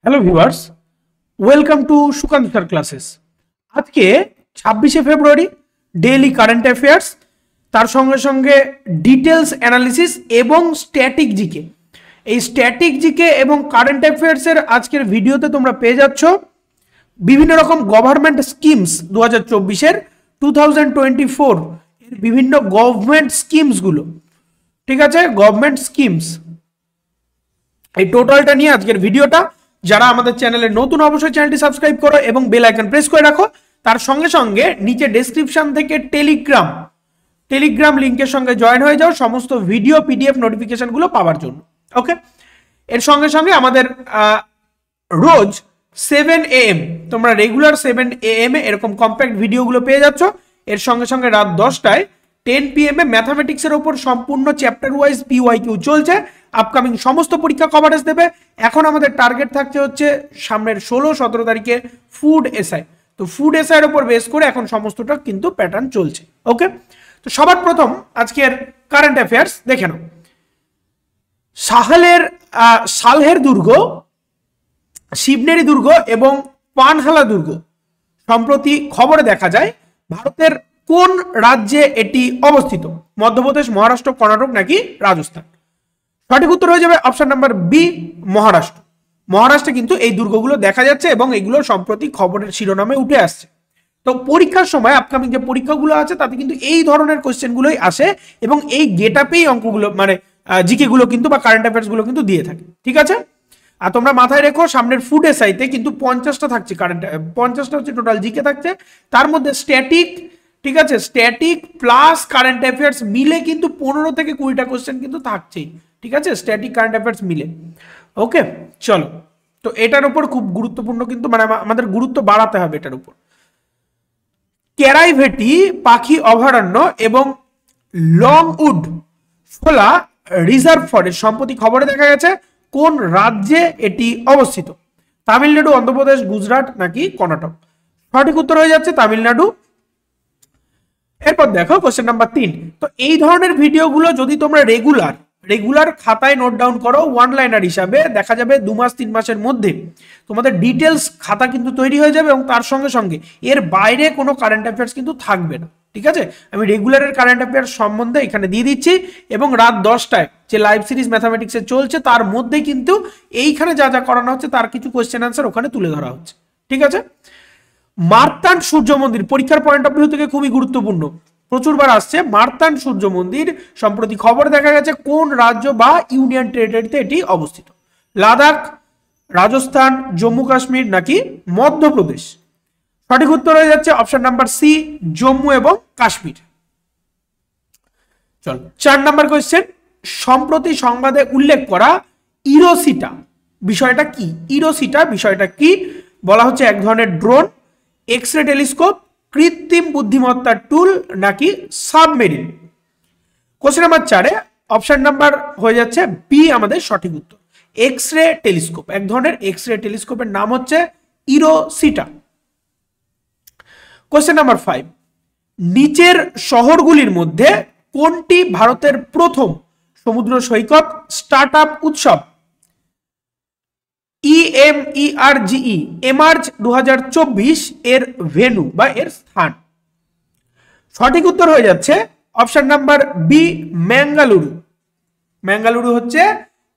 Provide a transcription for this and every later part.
Hello viewers, welcome to Sukanta sir classes. আজকে 26শে ফেব্রুয়ারি, daily current affairs, তার সঙ্গে সঙ্গে ডিটেলস অ্যানালিসিস এবং স্ট্যাটিক জিকে। এই স্ট্যাটিক জিকে এবং কারেন্ট অ্যাফেয়ার্সের আজকের ভিডিওতে তোমরা পেয়ে যাচ্ছ বিভিন্ন রকম গভর্নমেন্ট স্কিমস 2024-এর 2024 এর বিভিন্ন গভর্নমেন্ট স্কিমসগুলো। ঠিক আছে, গভর্নমেন্ট স্কিমস এই টোটালটা নিয়ে আজকের ভিডিওটা। যারা আমাদের চ্যানেলে নতুন অবশ্যই চ্যানেলটি সাবস্ক্রাইব করো এবং বেল আইকন প্রেস করে রাখো। তার সঙ্গে সঙ্গে নিচে ডেসক্রিপশন থেকে টেলিগ্রাম লিংকের সঙ্গে জয়েন হয়ে যাও সমস্ত ভিডিও পিডিএফ নোটিফিকেশনগুলো পাওয়ার জন্য। ওকে, এর সঙ্গে সঙ্গে আমাদের রোজ 7 AM তোমরা রেগুলার 7 AM এ এরকম কম্প্যাক্ট ভিডিওগুলো পেয়ে যাচ্ছ। এর সঙ্গে সঙ্গে রাত 10টায় 10 PM এ ম্যাথামেটিক্সের ওপর সম্পূর্ণ চ্যাপ্টার ওয়াইজ পিওয়াইকিউ চলছে। আপকামিং সমস্ত পরীক্ষা কভারেজ দেবে। এখন আমাদের টার্গেট থাকছে হচ্ছে সামনের 16-17 তারিখে ফুড এসআই। তো ফুড এসআই এর উপর বেস করে এখন সমস্তটা কিন্তু প্যাটার্ন চলছে। ওকে, তো সবার প্রথম আজকের কারেন্ট অ্যাফেয়ার্স দেখে নাও। সালহের দুর্গ, শিবনেরি দুর্গ এবং পানহালা দুর্গ সম্প্রতি খবরে দেখা যায় ভারতের কোন রাজ্যে এটি অবস্থিত? মধ্যপ্রদেশ, মহারাষ্ট্র, কর্ণাটক নাকি রাজস্থান? সঠিক উত্তর হয়ে যাবে অপশন নাম্বার বি, মহারাষ্ট্র। মহারাষ্ট্রে কিন্তু এই দুর্গগুলো দেখা যাচ্ছে এবং এগুলো সম্প্রতি খবরের শিরোনামে উঠে আসছে। তো পরীক্ষার সময় আপকামিং যে পরীক্ষাগুলো আছে তাতে কিন্তু এই ধরনের কোশ্চেনগুলোই আসে এবং এই গেটআপেই অঙ্কগুলো মানে জিকে গুলো কিন্তু বা কারেন্ট অ্যাফেয়ার্স গুলো কিন্তু দিয়ে থাকে। ঠিক আছে, আর তোমরা মাথায় রেখো সামনের ফুড এসআইতে কিন্তু 50টা থাকছে কারেন্ট, 50টা হচ্ছে টোটাল জিকে থাকছে। তার মধ্যে স্ট্যাটিক, ঠিক আছে, স্ট্যাটিক প্লাস কারেন্ট অ্যাফেয়ার্স মিলে কিন্তু 15 থেকে 20টা কোশ্চেন কিন্তু থাকছেই। ঠিক আছে, স্ট্যাটিক কারেন্ট অ্যাফেয়ার্স মিলে। ওকে, চলো, তো এটার উপর খুব গুরুত্বপূর্ণ কিন্তু মানে আমাদের গুরুত্ব বাড়াতে হবে এটার উপর। ক্যারাইভেটি পাখি অভয়ারণ্য এবং লংউড শোলা রিজার্ভ ফরেস্ট সম্প্রতি খবরে দেখা গেছে কোন রাজ্যে এটি অবস্থিত? তামিলনাড়ু, অন্ধ্রপ্রদেশ, গুজরাট নাকি কর্ণাটক? সঠিক উত্তর হয়ে যাচ্ছে তামিলনাড়ু। এরপর দেখো কোশ্চেন নাম্বার 3। তো এই ধরনের ভিডিওগুলো যদি তোমরা রেগুলার খাতায় নোট ডাউন করো ওয়ান লাইনার হিসাবে, দেখা যাবে 2 মাস 3 মাসের মধ্যে তোমাদের ডিটেলস খাতা কিন্তু তৈরি হয়ে যাবে এবং তার সঙ্গে সঙ্গে এর বাইরে কোনো কারেন্ট অ্যাফেয়ার্স কিন্তু থাকবে না। ঠিক আছে, আমি রেগুলারের কারেন্ট অ্যাফেয়ার্স সম্বন্ধে এখানে দিয়ে দিচ্ছি এবং রাত 10টায় যে লাইভ সিরিজ ম্যাথামেটিক্সে চলছে তার মধ্যে কিন্তু এইখানে যা যা করানো হচ্ছে তার কিছু কোয়েশ্চেন আনসার ওখানে তুলে ধরা হচ্ছে। ঠিক আছে, মার্তান্ড সূর্য মন্দির পরীক্ষার পয়েন্ট অফ ভিউ থেকে খুবই গুরুত্বপূর্ণ, প্রচুরবার আসছে। মার্তান্ড সূর্য মন্দির সম্প্রতি খবর দেখা গেছে কোন রাজ্য বা ইউনিয়ন টেরিটরিতে এটি অবস্থিত? লাদাখ, রাজস্থান, জম্মু কাশ্মীর নাকি মধ্যপ্রদেশ? সঠিক উত্তর হয়ে যাচ্ছে অপশন নাম্বার সি, জম্মু এবং কাশ্মীর। চল 4 নাম্বার কোয়েশ্চেন। সম্প্রতি সংবাদে উল্লেখ করা ইরোসিটা বিষয়টা কি? ইরোসিটা বিষয়টা কি? বলা হচ্ছে এক ধরনের ড্রোন, এক্স রে টেলিস্কোপ, কৃত্রিম বুদ্ধিমত্তার টুল নাকি সাবমেরিন? কোশ্চেন নাম্বার 4-এ অপশন নাম্বার হয়ে যাচ্ছে বি আমাদের সঠিক উত্তর, এক্স রে টেলিস্কোপ। এক ধরনের এক্স রে টেলিস্কোপের নাম হচ্ছে ইরোসিটা। কোশ্চেন নাম্বার 5, নিচের শহরগুলির মধ্যে কোনটি ভারতের প্রথম সমুদ্র সৈকত স্টার্টআপ উৎসব? EMERGE এমার্জ 2024 এর ভেন্যু বা এর স্থান? সঠিক উত্তর হয়ে যাচ্ছে option number B, Mangaluru. Mangaluru হচ্ছে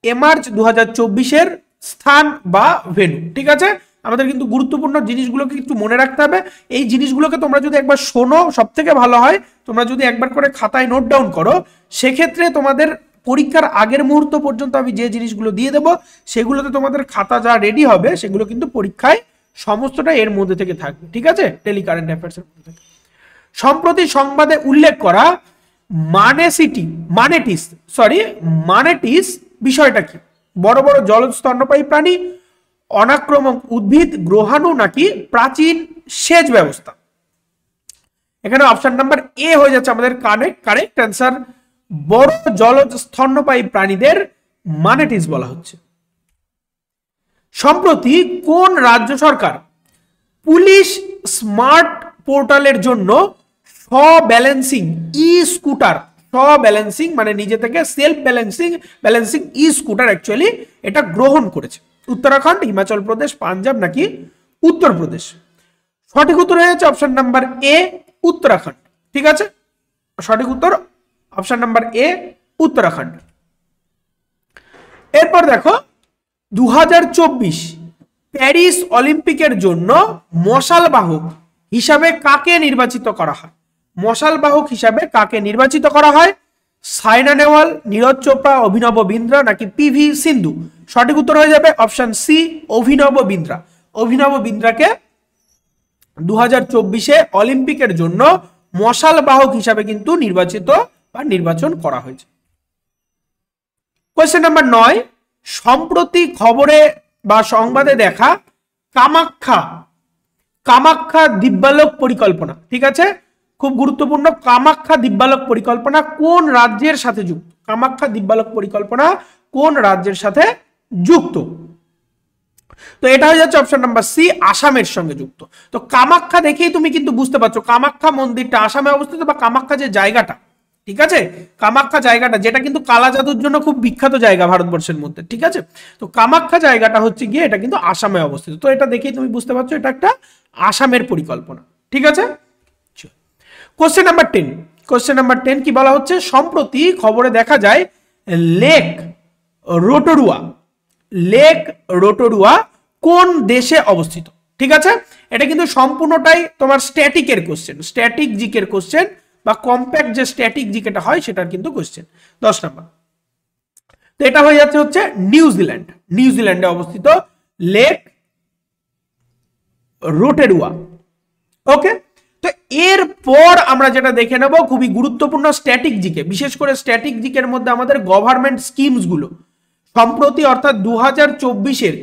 এমার্জ 2024 এর স্থান বা ভেন্যু। ঠিক আছে, আমাদের কিন্তু গুরুত্বপূর্ণ জিনিসগুলোকে একটু মনে রাখতে হবে। এই জিনিসগুলোকে তোমরা যদি একবার শোনো সব থেকে ভালো হয়, তোমরা যদি একবার করে খাতায় নোট ডাউন করো সেক্ষেত্রে তোমাদের পরীক্ষার আগের মুহূর্ত পর্যন্ত আমি যে জিনিসগুলো দিয়ে দেবো সেগুলোতে তোমাদের খাতা যা রেডি হবে সেগুলো কিন্তু পরীক্ষায় সমস্তটা এর মধ্যে থেকে থাকবে। ঠিক আছে, টেলি কারেন্ট অ্যাফেয়ার্স এর মধ্যে থেকে। সম্প্রতি সংবাদে উল্লেখ করা মানেটিস বিষয়টা কি? বড় বড় জলজ স্তন্যপায়ী প্রাণী, অনাক্রমক উদ্ভিদ, গ্রহাণু নাকি প্রাচীন সেচ ব্যবস্থা? এখানে অপশন নাম্বার এ হয়ে যাচ্ছে আমাদের কারেক্ট অ্যান্সার। বড় জলজ স্তন্যপায়ী প্রাণীদের মানেটিস বলা হচ্ছে। সম্প্রতি কোন রাজ্য সরকার পুলিশ স্মার্ট পোর্টালের জন্য স্ব-ব্যালেন্সিং স্কুটার, স্ব-ব্যালেন্সিং মানে নিজে থেকে সেলফ ব্যালেন্সিং ই স্কুটার অ্যাকচুয়ালি এটা গ্রহণ করেছে? উত্তরাখণ্ড, হিমাচল প্রদেশ, পাঞ্জাব নাকি উত্তরপ্রদেশ? সঠিক উত্তর হয়ে যাচ্ছে অপশন নাম্বার এ, উত্তরাখণ্ড। ঠিক আছে, সঠিক উত্তর অপশন নাম্বার এ, উত্তরাখণ্ড। এরপর দেখো 2024 প্যারিস অলিম্পিকের জন্য মশাল বাহক হিসাবে কাকে নির্বাচিত করা হয়? মশাল বাহক হিসাবে কাকে নির্বাচিত করা হয়? সাইনা নেহওয়াল, নীরজ চোপড়া, অভিনব বিন্দ্রা নাকি পিভি সিন্ধু? সঠিক উত্তর হয়ে যাবে অপশন সি, অভিনব বিন্দ্রা। অভিনব বিন্দ্রাকে 2024 অলিম্পিকের জন্য মশাল বাহক হিসাবে কিন্তু নির্বাচন করা হয়েছে। কোয়েশ্চেন নাম্বার 9, সম্প্রতি খবরে বা সংবাদে দেখা কামাখ্যা দিব্যালোক পরিকল্পনা, ঠিক আছে, খুব গুরুত্বপূর্ণ, কামাখ্যা দিব্যালোক পরিকল্পনা কোন রাজ্যের সাথে যুক্ত? কামাখ্যা দিব্যালোক পরিকল্পনা কোন রাজ্যের সাথে যুক্ত? তো এটা হয়ে যাচ্ছে অপশন নাম্বার সি, আসামের সঙ্গে যুক্ত। তো কামাখ্যা দেখেই তুমি কিন্তু বুঝতে পারছো কামাখ্যা মন্দিরটা আসামে অবস্থিত, বা কামাখ্যা যে জায়গাটা, ঠিক আছে, কামাখ্যা জায়গাটা যেটা কিন্তু কালা জাদুর জন্য খুব বিখ্যাত জায়গা ভারতবর্ষের মধ্যে, ঠিক আছে, তো কামাখ্যা জায়গাটা হচ্ছে গিয়ে এটা কিন্তু আসামে অবস্থিত। তো এটা দেখেই তুমি বুঝতে পারছো এটা একটা আসামের পরিকল্পনা। ঠিক আছে, কোশ্চেন নাম্বার 10, কোশ্চেন নাম্বার 10 কি বলা হচ্ছে? সম্প্রতি খবরে দেখা যায় লেক রোটোরুয়া কোন দেশে অবস্থিত? ঠিক আছে, এটা কিন্তু সম্পূর্ণটাই তোমার স্ট্যাটিকের কোশ্চেন, স্ট্যাটিক জিকের কোশ্চেন, বা কম্প্যাক্ট যে স্ট্যাটিক জিকেটা হয় সেটার কিন্তু কোশ্চেন। 10 নাম্বার। তো এটা হয়ে যাচ্ছে হচ্ছে নিউজিল্যান্ডে অবস্থিত লেক রোটোরুয়া। ওকে, তো এরপর আমরা যেটা দেখে নেব খুবই গুরুত্বপূর্ণ স্ট্যাটিক জিকে, বিশেষ করে স্ট্যাটিক জিকের মধ্যে আমাদের গভর্নমেন্ট স্কিমস গুলো সম্প্রতি অর্থাৎ 2024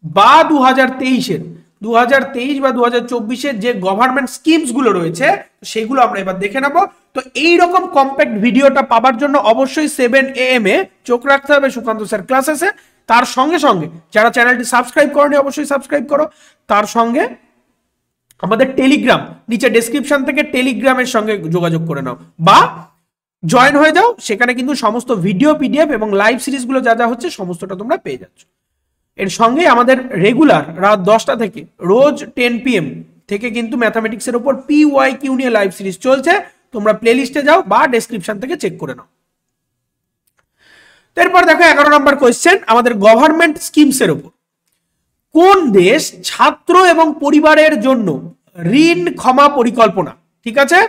বা 2023 বা 2024 যে গভর্নমেন্ট স্কিমস গুলো রয়েছে সেগুলো আমরা এবার দেখে নেব। তো এইরকম কম্প্যাক্ট ভিডিওটা পাবার জন্য অবশ্যই 7 AM এ চোখ রাখতে হবে সুকান্ত স্যার ক্লাসেসে। তার সঙ্গে সঙ্গে যারা চ্যানেলটি সাবস্ক্রাইব করেনি অবশ্যই সাবস্ক্রাইব করো। তার সঙ্গে আমাদের টেলিগ্রাম, নিচে ডেসক্রিপশন থেকে টেলিগ্রামের সঙ্গে যোগাযোগ করে নাও বা জয়েন হয়ে যাও, সেখানে কিন্তু সমস্ত ভিডিও, পিডিএফ এবং লাইভ সিরিজগুলো যা যা হচ্ছে সমস্তটা তোমরা পেয়ে যাচ্ছ। এর সঙ্গে আমাদের রেগুলার রাত 10টা থেকে রোজ 10 PM থেকে কিন্তু ম্যাথামেটিক্সের উপর PYQ নিয়ে লাইভ সিরিজ চলছে, তোমরা প্লেলিস্টে যাও বা ডেসক্রিপশন থেকে চেক করে নাও। এরপর দেখো 11 নম্বর কোয়েশ্চেন আমাদের গভর্নমেন্ট স্কিমস এর উপর। কোন দেশ ছাত্র এবং পরিবারের জন্য ঋণ ক্ষমা পরিকল্পনা, ঠিক আছে,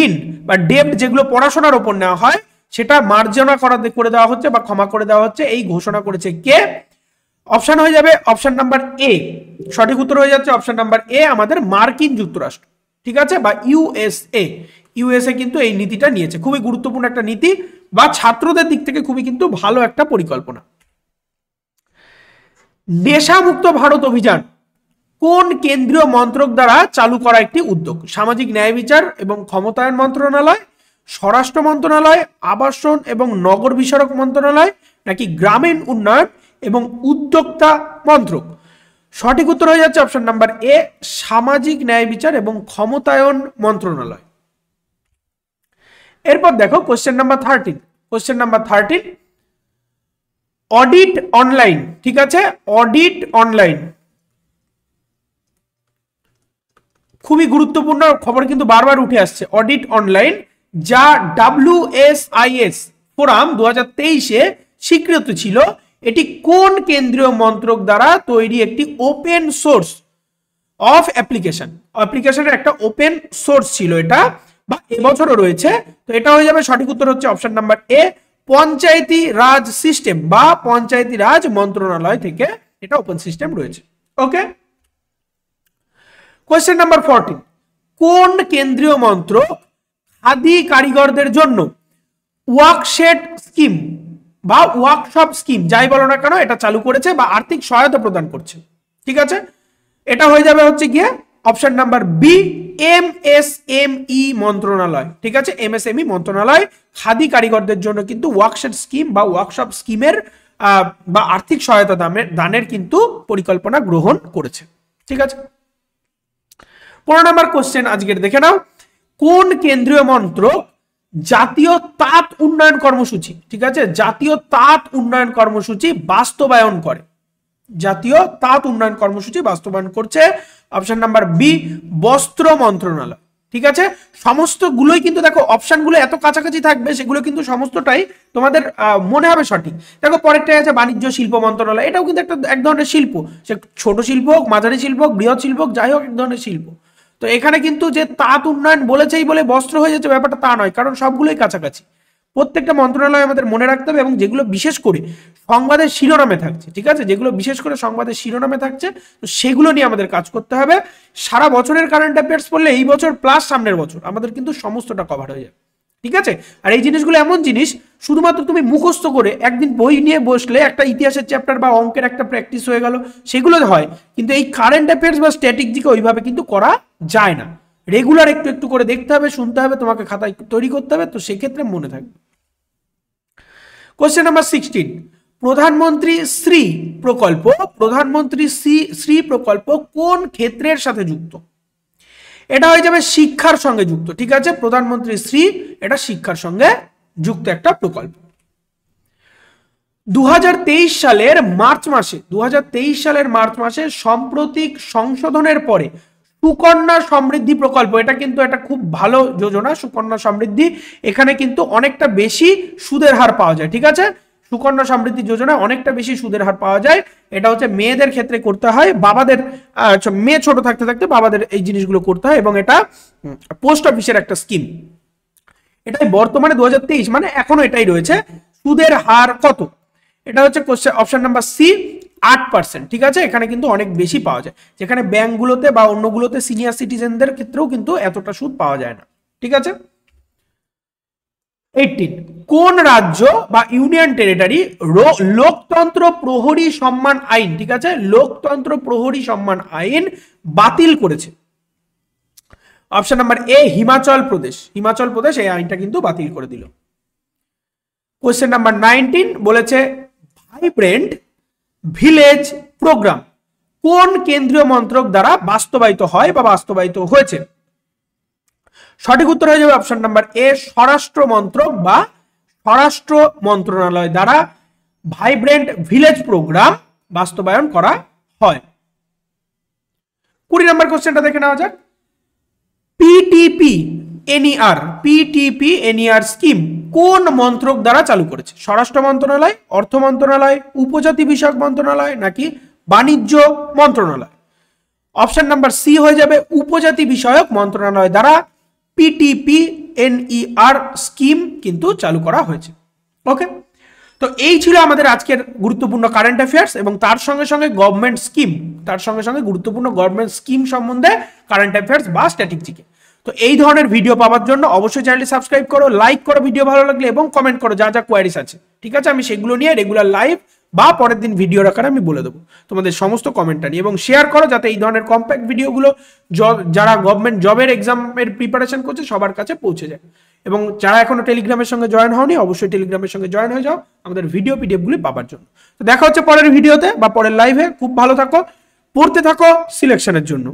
ঋণ বা ডেব্ট যেগুলো পড়াশোনার উপর নেওয়া হয় সেটা মার্জনা করে দেওয়া হচ্ছে বা ক্ষমা করে দেওয়া হচ্ছে, এই ঘোষণা করেছে কে? অপশন হয়ে যাবে অপশন নাম্বার এ, সঠিক উত্তর হয়ে যাচ্ছে অপশন নাম্বার এ, আমাদের মার্কিন যুক্তরাষ্ট্র, ঠিক আছে, বা ইউএসএ কিন্তু এই নীতিটা নিয়েছে। খুবই গুরুত্বপূর্ণ একটা নীতি বা ছাত্রদের দিক থেকে খুবই কিন্তু ভালো একটা পরিকল্পনা। নেশামুক্ত ভারত অভিযান কোন কেন্দ্রীয় মন্ত্রক দ্বারা চালু করা একটি উদ্যোগ? সামাজিক ন্যায় বিচার এবং ক্ষমতায়ন মন্ত্রণালয়, স্বরাষ্ট্র মন্ত্রণালয়, আবাসন এবং নগর বিষয়ক মন্ত্রণালয় নাকি গ্রামীণ উন্নয়ন এবং উদ্যোক্তা মন্ত্রক? সঠিক উত্তর হয়ে যাচ্ছে অপশন নাম্বার এ, সামাজিক ন্যায় বিচার এবং ক্ষমতায়ন মন্ত্রণালয়। এরপর দেখো কোশ্চেন নাম্বার 13, অডিট অনলাইন, ঠিক আছে, অডিট অনলাইন খুবই গুরুত্বপূর্ণ খবর কিন্তু বারবার উঠে আসছে। অডিট অনলাইন যা WSIS ফোরাম 2023 স্বীকৃত ছিল, এটি কোন কেন্দ্রীয় মন্ত্রক দ্বারা তৈরি একটি ওপেন সোর্স অফ অ্যাপ্লিকেশনের একটা ওপেন সোর্স ছিল এটা, বা এবছরও রয়েছে। তো এটা হয়ে যাবে সঠিক উত্তর হচ্ছে option number A, Panchayati Raj system বা পঞ্চায়েতি রাজ মন্ত্রণালয় থেকে এটা ওপেন সিস্টেম রয়েছে। ওকে, কোয়েশ্চেন নাম্বার 14, কোন কেন্দ্রীয় মন্ত্রক খাদি কারিগরদের জন্য ওয়ার্কশেট স্কিম বা ওয়ার্কশপ স্কিম যাই বলো না কেন এটা চালু করেছে বা আর্থিক সহায়তা প্রদান করছে? ঠিক আছে, এটা হয়ে যাবে হচ্ছে গিয়ে অপশন নাম্বার বি, MSME মন্ত্রণালয়, ঠিক আছে, MSME মন্ত্রণালয় খাদি কারিগরদের জন্য কিন্তু ওয়ার্কশপ স্কিম বা ওয়ার্কশপ স্কিমের বা আর্থিক সহায়তা দানের কিন্তু পরিকল্পনা গ্রহণ করেছে। ঠিক আছে, 15 নম্বর কোশ্চেন আজকের দেখে নাও। কোন কেন্দ্রীয় মন্ত্রক জাতীয় তাঁত উন্নয়ন কর্মসূচি, ঠিক আছে, জাতীয় তাঁত উন্নয়ন কর্মসূচি বাস্তবায়ন করে? জাতীয় তাঁত উন্নয়ন কর্মসূচি বাস্তবায়ন করছে। অপশন নাম্বার বি বস্ত্র মন্ত্রণালয়। ঠিক আছে, সমস্ত গুলোই কিন্তু দেখো অপশনগুলো এত কাছাকাছি থাকবে, সেগুলো কিন্তু সমস্তটাই তোমাদের মনে হবে সঠিক। দেখো পরেরটাই আছে বাণিজ্য শিল্প মন্ত্রণালয়, এটাও কিন্তু একটা এক ধরনের শিল্প, সে ছোট শিল্প হোক, মাঝারি শিল্প হোক, বৃহৎ শিল্প হোক, যাই হোক এক ধরনের শিল্প। তো এখানে কিন্তু যে তাঁত উন্নয়ন বলেছেই বলে বস্ত্র হয়ে যাচ্ছে ব্যাপারটা তা নয়, কারণ সবগুলোই কাছাকাছি। প্রত্যেকটা মন্ত্রণালয় আমাদের মনে রাখতে হবে, এবং যেগুলো বিশেষ করে সংবাদের শিরোনামে থাকছে, ঠিক আছে, যেগুলো বিশেষ করে সংবাদের শিরোনামে থাকছে, তো সেগুলো নিয়ে আমাদের কাজ করতে হবে। সারা বছরের কারেন্ট অ্যাফেয়ার্স পড়লে এই বছর প্লাস সামনের বছর আমাদের কিন্তু সমস্তটা কভার হয়ে যাবে। ঠিক আছে, আর এই জিনিসগুলো এমন জিনিস শুধুমাত্র তুমি মুখস্থ করে একদিন বই নিয়ে বসলে একটা ইতিহাসের চ্যাপ্টার বা অঙ্কের একটা প্র্যাকটিস হয়ে গেল, সেগুলো হয়, কিন্তু এই কারেন্ট অ্যাফেয়ার্স বা স্ট্র্যাটেজিকে ওইভাবে কিন্তু করা যায় না। রেগুলার একটু একটু করে দেখতে হবে, শুনতে হবে, তোমাকে খাতায় তৈরি করতে হবে, তো সেক্ষেত্রে মনে থাকবে। কোশ্চেন নাম্বার 16, প্রধানমন্ত্রী শ্রী প্রকল্প, প্রধানমন্ত্রী শ্রী প্রকল্প কোন ক্ষেত্রের সাথে যুক্ত? এটা হয়ে যাবে শিক্ষার সঙ্গে যুক্ত। ঠিক আছে, প্রধানমন্ত্রী শ্রী এটা শিক্ষার সঙ্গে যুক্ত একটা প্রকল্প। 2023 সালের মার্চ মাসে সাম্প্রতিক সংশোধনের পরে সুকন্যা সমৃদ্ধি প্রকল্প, এটা কিন্তু একটা খুব ভালো যোজনা, সুকন্যা সমৃদ্ধি, এখানে কিন্তু অনেকটা বেশি সুদের হার পাওয়া যায়। ঠিক আছে, সুকন্যা সমৃদ্ধি যোজনা অনেকটা বেশি সুদের হার পাওয়া যায়। এটা হচ্ছে মেয়েদের ক্ষেত্রে করতে হয়, বাবাদের মেয়ে ছোট থাকতে থাকতে বাবাদের এই জিনিসগুলো করতে হয়, এবং এটা পোস্ট অফিসের একটা স্কিম। এটাই বর্তমানে 2023 মানে এখনো এটাই রয়েছে। সুদের হার কত? এটা হচ্ছে অপশন নাম্বার সি 8%। ঠিক আছে, এখানে কিন্তু অনেক বেশি পাওয়া যায়, যেখানে ব্যাংকগুলোতে বা অন্যগুলোতে সিনিয়র সিটিজেনদের ক্ষেত্রেও কিন্তু এতটা সুদ পাওয়া যায় না। ঠিক আছে, 18, কোন রাজ্য বা ইউনিয়ন টেরিটরি লোকতন্ত্র প্রহরী সম্মান আইন, ঠিক আছে, লোকতন্ত্র প্রহরী সম্মান আইন বাতিল করেছে? Option number A Himachal Pradesh. Himachal Pradesh এই আইনটা কিন্তু বাতিল করে দিল। কোশ্চেন নাম্বার 19 বলেছে ভাইব্রেন্ট ভিলেজ প্রোগ্রাম কোন কেন্দ্রীয় মন্ত্রক দ্বারা বাস্তবায়িত হয় বা বাস্তবায়িত হয়েছে? সঠিক উত্তর হয়ে যাবে অপশন নাম্বার এ স্বরাষ্ট্র মন্ত্রক বা স্বরাষ্ট্র মন্ত্রণালয় দ্বারা ভাইব্রেন্ট ভিলেজ প্রোগ্রাম বাস্তবায়ন করা হয়। 20 নম্বর কোশ্চেনটা দেখে নেওয়া যাক। পিটিপি এনইআর স্কিম কোন মন্ত্রক দ্বারা চালু করেছে? স্বরাষ্ট্র মন্ত্রণালয়, অর্থ মন্ত্রণালয়, উপজাতি বিষয়ক মন্ত্রণালয় নাকি বাণিজ্য মন্ত্রণালয়? অপশন নাম্বার সি হয়ে যাবে উপজাতি বিষয়ক মন্ত্রণালয় দ্বারা পিটিপি এনইআর স্কিম কিন্তু চালু করা হয়েছে। ওকে, তো এই ছিল আমাদের আজকের গুরুত্বপূর্ণ কারেন্ট অ্যাফেয়ার্স, এবং তার সঙ্গে সঙ্গে গভর্নমেন্ট স্কিম, তার সঙ্গে সঙ্গে গুরুত্বপূর্ণ গভর্নমেন্ট স্কিম সম্বন্ধে কারেন্ট অ্যাফেয়ার্স বা স্ট্র্যাটেজিকে। তো এই ধরনের ভিডিও পাওয়ার জন্য অবশ্যই চ্যানেলটি সাবস্ক্রাইব করো, লাইক করো ভিডিও ভালো লাগলে, এবং কমেন্ট করো যা যা কোয়ারিজ আছে। ঠিক আছে, আমি সেগুলো নিয়ে রেগুলার লাইভ বা পরের দিন ভিডিও রাখার আমি বলে দেবো তোমাদের সমস্ত কমেন্টটা নিয়ে, এবং শেয়ার করো যাতে এই ধরনের কম্প্যাক্ট ভিডিওগুলো যারা গভর্নমেন্ট জবের এক্সামের প্রিপারেশন করছে সবার কাছে পৌঁছে যায়। এবং যারা এখনো টেলিগ্রামের সঙ্গে জয়েন হওনি অবশ্যই টেলিগ্রামের সঙ্গে জয়েন হয়ে যাও আমাদের ভিডিও পিডিএফগুলি পাওয়ার জন্য। তো দেখা হচ্ছে পরের ভিডিওতে বা পরের লাইভে। খুব ভালো থাকো, পড়তে থাকো সিলেকশনের জন্য।